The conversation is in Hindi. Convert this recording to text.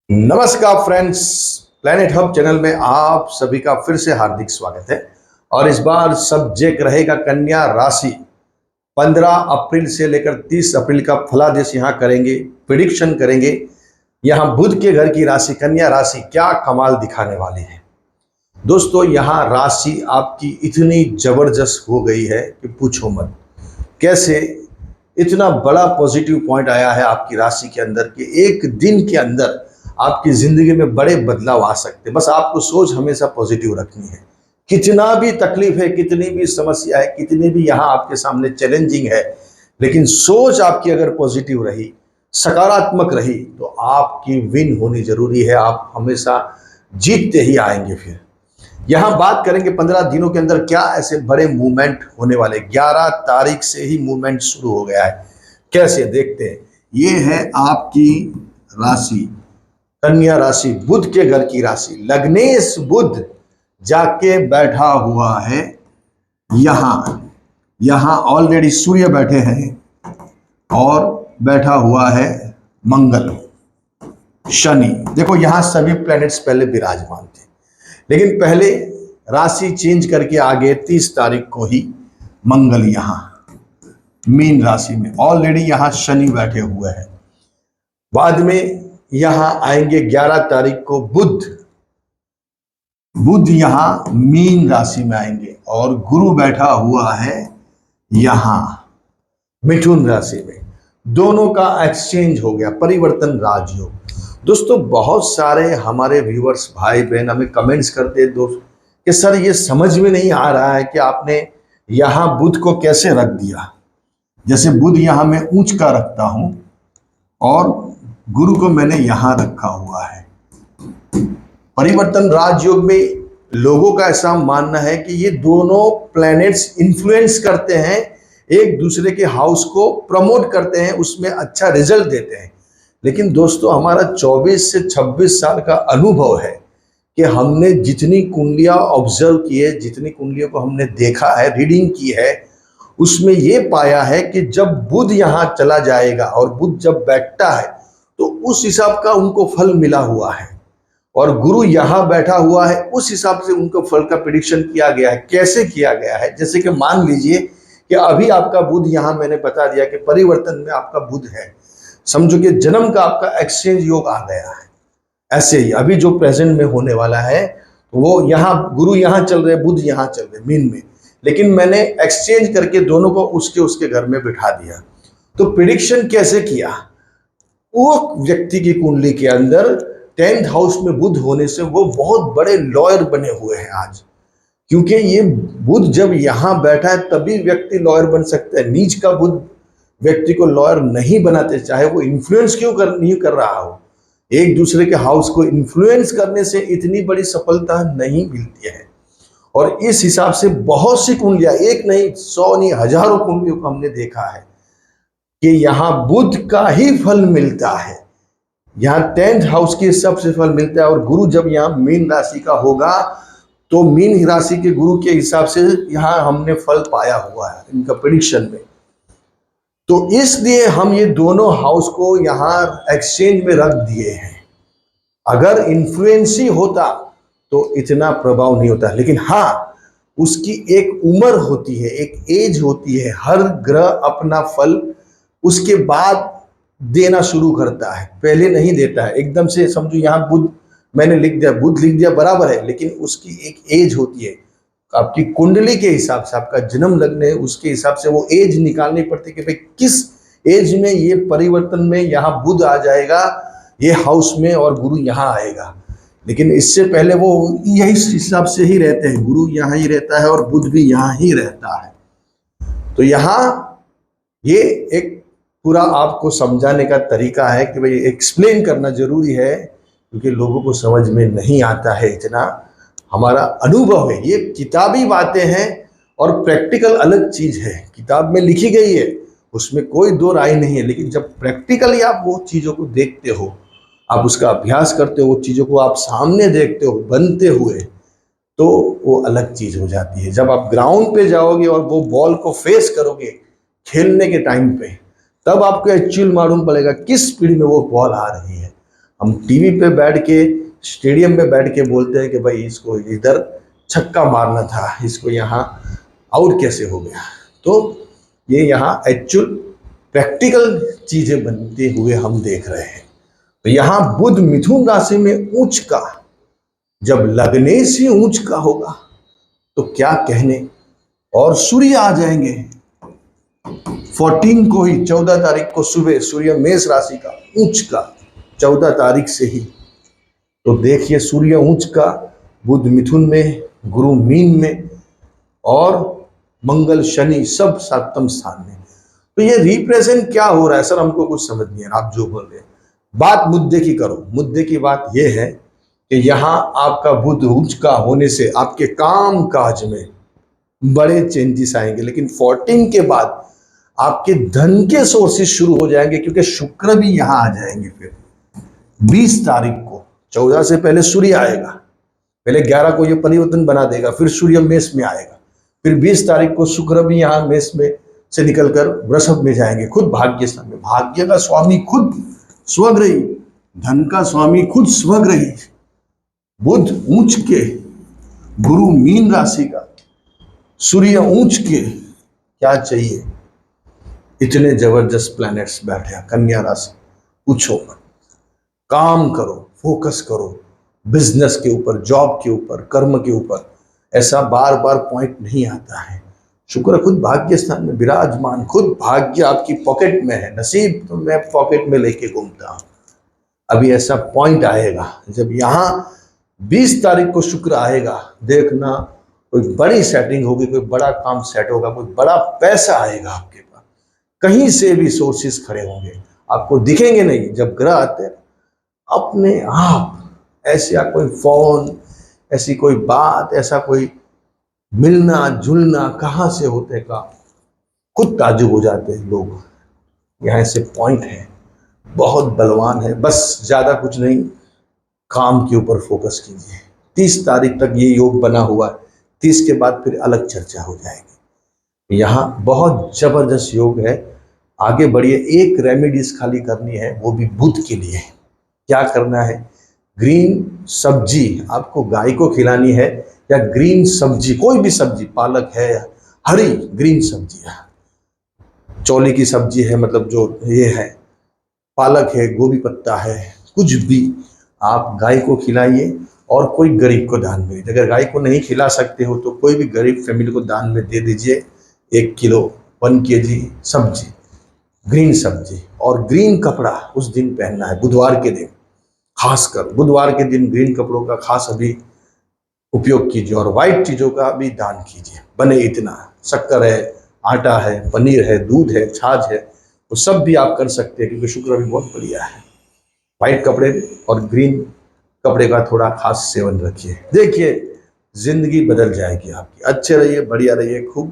नमस्कार फ्रेंड्स, प्लेनेट हब चैनल में आप सभी का फिर से हार्दिक स्वागत है। और इस बार सब्जेक्ट रहेगा कन्या राशि। 15 अप्रैल से लेकर 30 अप्रैल का फलादेश यहाँ करेंगे, प्रिडिक्शन करेंगे। यहाँ बुध के घर की राशि कन्या राशि क्या कमाल दिखाने वाली है। दोस्तों, यहाँ राशि आपकी इतनी जबरदस्त हो गई है कि पूछो मत। कैसे इतना बड़ा पॉजिटिव पॉइंट आया है आपकी राशि के अंदर कि एक दिन के अंदर आपकी जिंदगी में बड़े बदलाव आ सकते हैं। बस आपको सोच हमेशा पॉजिटिव रखनी है। कितना भी तकलीफ है, कितनी भी समस्या है, कितनी भी यहाँ आपके सामने चैलेंजिंग है, लेकिन सोच आपकी अगर पॉजिटिव रही, सकारात्मक रही, तो आपकी विन होनी जरूरी है। आप हमेशा जीतते ही आएंगे। फिर यहाँ बात करेंगे 15 दिनों के अंदर क्या ऐसे बड़े मूवमेंट होने वाले। 11 तारीख से ही मूवमेंट शुरू हो गया है। कैसे देखते हैं। ये है आपकी राशि कन्या राशि, बुध के घर की राशि। लग्नेश बुध जाके बैठा हुआ है यहां ऑलरेडी सूर्य बैठे हैं और बैठा हुआ है मंगल, शनि। देखो यहां सभी प्लैनेट्स पहले विराजमान थे, लेकिन पहले राशि चेंज करके आगे 30 तारीख को ही मंगल यहां मीन राशि में, ऑलरेडी यहां शनि बैठे हुए हैं। बाद में यहां आएंगे 11 तारीख को बुध यहां मीन राशि में आएंगे और गुरु बैठा हुआ है यहां मिथुन राशि में। दोनों का एक्सचेंज हो गया, परिवर्तन राजयोग। दोस्तों, बहुत सारे हमारे व्यूअर्स भाई बहन हमें कमेंट्स करते हैं दोस्त कि सर ये समझ में नहीं आ रहा है कि आपने यहां बुध को कैसे रख दिया। जैसे बुध यहां मैं ऊंच का रखता हूं और गुरु को मैंने यहां रखा हुआ है। परिवर्तन राजयोग में लोगों का ऐसा मानना है कि ये दोनों प्लैनेट्स इन्फ्लुएंस करते हैं, एक दूसरे के हाउस को प्रमोट करते हैं, उसमें अच्छा रिजल्ट देते हैं। लेकिन दोस्तों, हमारा 24 से 26 साल का अनुभव है कि हमने जितनी कुंडलियां ऑब्जर्व की है, जितनी कुंडलियों को हमने देखा है, रीडिंग की है, उसमें ये पाया है कि जब बुध यहां चला जाएगा और बुध जब बैठता है तो उस हिसाब का उनको फल मिला हुआ है, और गुरु यहां बैठा हुआ है उस हिसाब से उनको फल का प्रेडिक्शन किया गया है। कैसे किया गया है? जैसे कि मान लीजिए कि अभी आपका बुध यहां मैंने बता दिया कि परिवर्तन में आपका बुध है, समझो कि जन्म का आपका एक्सचेंज योग आ गया है। ऐसे ही अभी जो प्रेजेंट में होने वाला है वो यहाँ गुरु यहां चल रहे, बुध यहां चल रहे मीन में, लेकिन मैंने एक्सचेंज करके दोनों को उसके घर में बिठा दिया। तो प्रिडिक्शन कैसे किया? वो व्यक्ति की कुंडली के अंदर 10th हाउस में बुध होने से वो बहुत बड़े लॉयर बने हुए हैं आज, क्योंकि ये बुध जब यहां बैठा है तभी व्यक्ति लॉयर बन सकता है। नीच का बुध व्यक्ति को लॉयर नहीं बनाते, चाहे वो इन्फ्लुएंस क्यों नहीं कर रहा हो। एक दूसरे के हाउस को इन्फ्लुएंस करने से इतनी बड़ी सफलता नहीं मिलती है। और इस हिसाब से बहुत सी कुंडलियां, एक नहीं 100 नहीं हजारों कुंडलियों को हमने देखा है कि यहाँ बुध का ही फल मिलता है। यहाँ 10th हाउस के सबसे फल मिलता है। और गुरु जब यहाँ मीन राशि का होगा तो मीन राशि के गुरु के हिसाब से यहाँ हमने फल पाया हुआ है इनका प्रेडिक्शन में। तो इसलिए हम ये दोनों हाउस को यहाँ एक्सचेंज में रख दिए हैं। अगर इन्फ्लुएंस ही होता तो इतना प्रभाव नहीं होता, लेकिन हाँ, उसकी एक उम्र होती है, एक एज होती है। हर ग्रह अपना फल उसके बाद देना शुरू करता है, पहले नहीं देता है एकदम से। समझो यहाँ बुध मैंने लिख दिया, बुध लिख दिया बराबर है, लेकिन उसकी एक एज होती है। आपकी कुंडली के हिसाब से, आपका जन्म लग्न है उसके हिसाब से वो एज निकालनी पड़ती है कि भाई किस एज में ये परिवर्तन में यहाँ बुध आ जाएगा ये हाउस में और गुरु यहाँ आएगा। लेकिन इससे पहले वो यही हिसाब से ही रहते हैं, गुरु यहाँ ही रहता है और बुध भी यहाँ ही रहता है। तो यहाँ ये एक पूरा आपको समझाने का तरीका है कि भाई एक्सप्लेन करना जरूरी है, क्योंकि लोगों को समझ में नहीं आता है इतना। हमारा अनुभव है, ये किताबी बातें हैं और प्रैक्टिकल अलग चीज है। किताब में लिखी गई है, उसमें कोई दो राय नहीं है, लेकिन जब प्रैक्टिकली आप वो चीज़ों को देखते हो, आप उसका अभ्यास करते हो, वो चीज़ों को आप सामने देखते हो बनते हुए, तो वो अलग चीज़ हो जाती है। जब आप ग्राउंड पे जाओगे और वो बॉल को फेस करोगे खेलने के टाइम पे, तब आपको एक्चुअल मालूम पड़ेगा किस स्पीड में वो बॉल आ रही है। हम टीवी पे बैठ के, स्टेडियम में बैठ के बोलते हैं कि भाई इसको इधर छक्का मारना था, इसको यहाँ आउट कैसे हो गया। तो ये यहाँ एक्चुअल प्रैक्टिकल चीजें बनते हुए हम देख रहे हैं। तो यहाँ बुध मिथुन राशि में उच्च का, जब लगने से उच्च का होगा तो क्या कहने। और सूर्य आ जाएंगे 14 को ही, 14 तारीख को सुबह सूर्य मेष राशि का उच्च का, 14 तारीख से ही। तो देखिए सूर्य उच्च का, बुध मिथुन में, गुरु मीन में, और मंगल शनि सब सप्तम स्थान में। तो ये रिप्रेजेंट क्या हो रहा है सर, हमको कुछ समझ नहीं है आप जो बोल रहे हैं। बात मुद्दे की करो। मुद्दे की बात यह है कि यहाँ आपका बुध उच्च का होने से आपके काम काज में बड़े चेंजेस आएंगे, लेकिन 14 के बाद आपके धन के सोर्सेस शुरू हो जाएंगे, क्योंकि शुक्र भी यहाँ आ जाएंगे। फिर 20 तारीख को, 14 से पहले सूर्य आएगा, पहले 11 को ये परिवर्तन बना देगा, फिर सूर्य मेष में आएगा, फिर 20 तारीख को शुक्र भी यहाँ मेष में से निकलकर वृषभ में जाएंगे, खुद भाग्य स्थान में। भाग्य का स्वामी खुद स्वग्रही, धन का स्वामी खुद स्वग्रही, बुध ऊंच के, गुरु मीन राशि का, सूर्य ऊंच के, क्या चाहिए। इतने जबरदस्त प्लैनेट्स बैठे हैं कन्या राशि, पूछो मत। काम करो, फोकस करो बिजनेस के ऊपर, जॉब के ऊपर, कर्म के ऊपर। ऐसा बार बार पॉइंट नहीं आता है। शुक्र खुद भाग्य स्थान में विराजमान, खुद भाग्य आपकी पॉकेट में है। नसीब तो मैं पॉकेट में लेके घूमता हूं। अभी ऐसा पॉइंट आएगा जब यहाँ 20 तारीख को शुक्र आएगा, देखना कोई बड़ी सेटिंग होगी, कोई बड़ा काम सेट होगा, कोई बड़ा पैसा आएगा आपके पास, कहीं से भी सोर्सेस खड़े होंगे, आपको दिखेंगे नहीं। जब ग्रह आते हैं अपने आप, ऐसा कोई फोन, ऐसी कोई बात, ऐसा कोई मिलना जुलना कहाँ से होते का खुद ताजुब हो जाते हैं लोग। यहाँ से पॉइंट है, बहुत बलवान है। बस ज़्यादा कुछ नहीं, काम के ऊपर फोकस कीजिए। 30 तारीख तक ये योग बना हुआ है, 30 के बाद फिर अलग चर्चा हो जाएगी। यहाँ बहुत जबरदस्त योग है, आगे बढ़िए। एक रेमेडीज खाली करनी है, वो भी बुध के लिए। क्या करना है, ग्रीन सब्जी आपको गाय को खिलानी है, या ग्रीन सब्जी, कोई भी सब्जी, पालक है, हरी ग्रीन सब्जी, चौले की सब्जी है, मतलब जो ये है, पालक है, गोभी पत्ता है, कुछ भी आप गाय को खिलाइए और कोई गरीब को दान में दीजिए। अगर गाय को नहीं खिला सकते हो तो कोई भी गरीब फैमिली को दान में दे दीजिए। 1 किलो 1 kg सब्जी, ग्रीन सब्जी। और ग्रीन कपड़ा उस दिन पहनना है, बुधवार के दिन, खासकर बुधवार के दिन ग्रीन कपड़ों का खास अभी उपयोग कीजिए, और वाइट चीज़ों का भी दान कीजिए। बने इतना, शक्कर है, आटा है, पनीर है, दूध है, छाछ है, वो सब भी आप कर सकते हैं, क्योंकि शुक्र भी बहुत बढ़िया है। वाइट कपड़े और ग्रीन कपड़े का थोड़ा खास सेवन रखिए, देखिए जिंदगी बदल जाएगी आपकी। अच्छे रहिए, बढ़िया रहिए, खूब